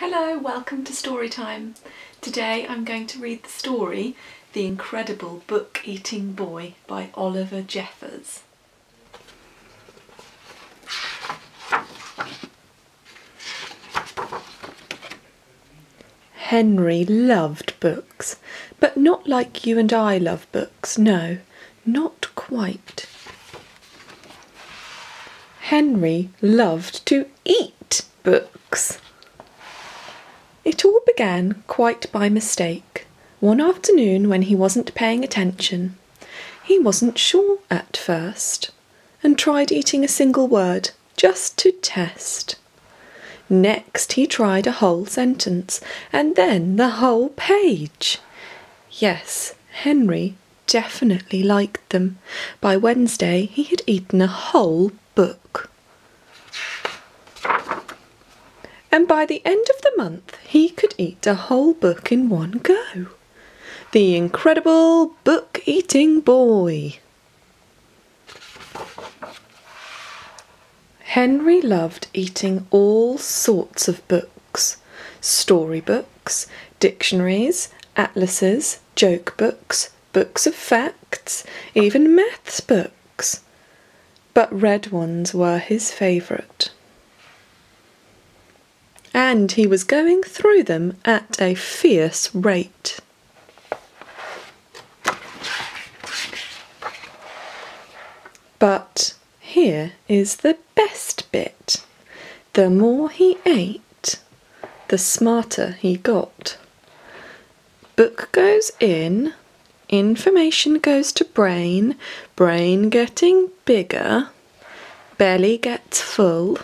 Hello, welcome to Story Time. Today I'm going to read the story The Incredible Book-Eating Boy by Oliver Jeffers. Henry loved books, but not like you and I love books, no, not quite. Henry loved to eat books. It all began quite by mistake. One afternoon when he wasn't paying attention, he wasn't sure at first, and tried eating a single word, just to test. Next he tried a whole sentence, and then the whole page. Yes, Henry definitely liked them. By Wednesday he had eaten a whole book. And by the end of the month he could eat a whole book in one go. The Incredible Book-Eating Boy. Henry loved eating all sorts of books. Storybooks, dictionaries, atlases, joke books, books of facts, even maths books. But red ones were his favourite. And he was going through them at a fierce rate. But here is the best bit. The more he ate, the smarter he got. Book goes in, information goes to brain, brain getting bigger, belly gets full.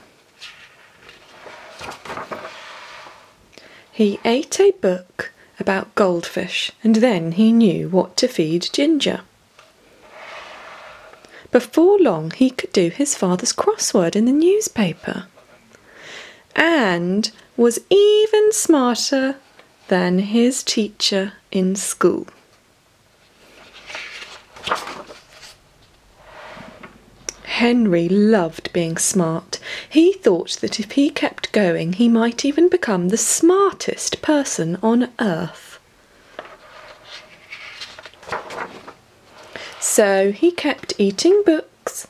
He ate a book about goldfish, and then he knew what to feed Ginger. Before long he could do his father's crossword in the newspaper, and was even smarter than his teacher in school. Henry loved being smart. He thought that if he kept going, he might even become the smartest person on earth. So he kept eating books,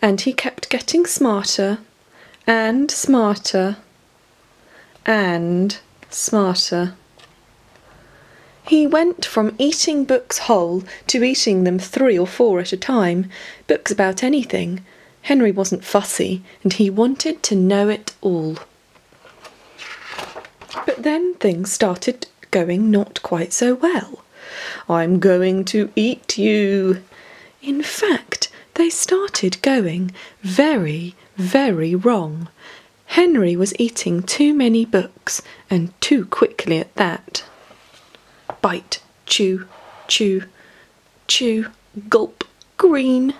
and he kept getting smarter, and smarter, and smarter. He went from eating books whole to eating them 3 or 4 at a time, books about anything. Henry wasn't fussy, and he wanted to know it all. But then things started going not quite so well. "I'm going to eat you." In fact, they started going very, very wrong. Henry was eating too many books, and too quickly at that. Bite, chew, chew, chew, gulp, green,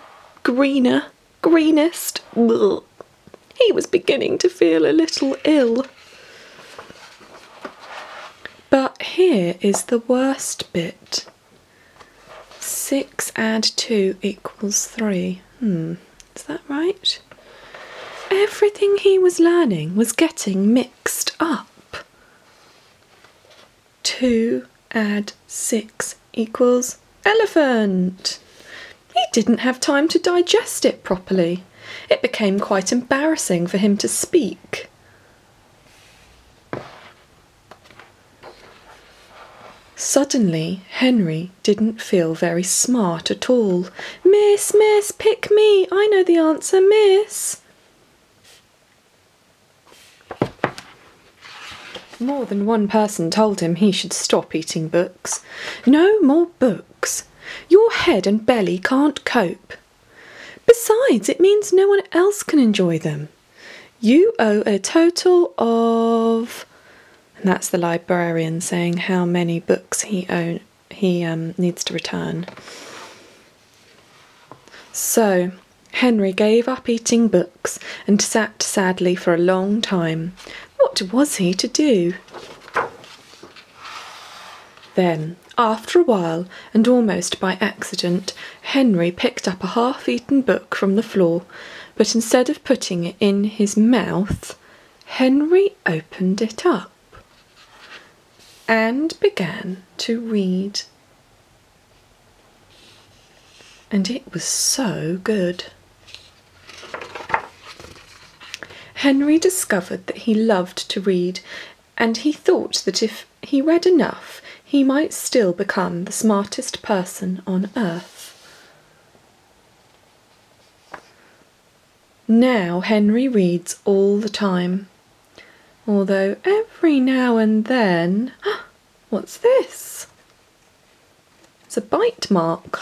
greener, greenest. Ugh. He was beginning to feel a little ill. But here is the worst bit. 6 add 2 equals 3. Is that right? Everything he was learning was getting mixed up. 2 add 6 equals elephant. He didn't have time to digest it properly. It became quite embarrassing for him to speak. Suddenly, Henry didn't feel very smart at all. "Miss, miss, pick me. I know the answer, miss." More than one person told him he should stop eating books. No more books. Your head and belly can't cope. Besides, it means no one else can enjoy them. You owe a total of... And that's the librarian saying how many books he needs to return. So Henry gave up eating books and sat sadly for a long time. What was he to do? Then, after a while, and almost by accident, Henry picked up a half-eaten book from the floor, but instead of putting it in his mouth, Henry opened it up. and began to read. And it was so good. Henry discovered that he loved to read, and he thought that if he read enough, he might still become the smartest person on earth. Now Henry reads all the time, although every now and then... What's this? It's a bite mark.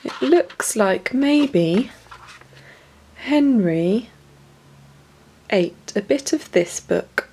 It looks like maybe Henry ate a bit of this book.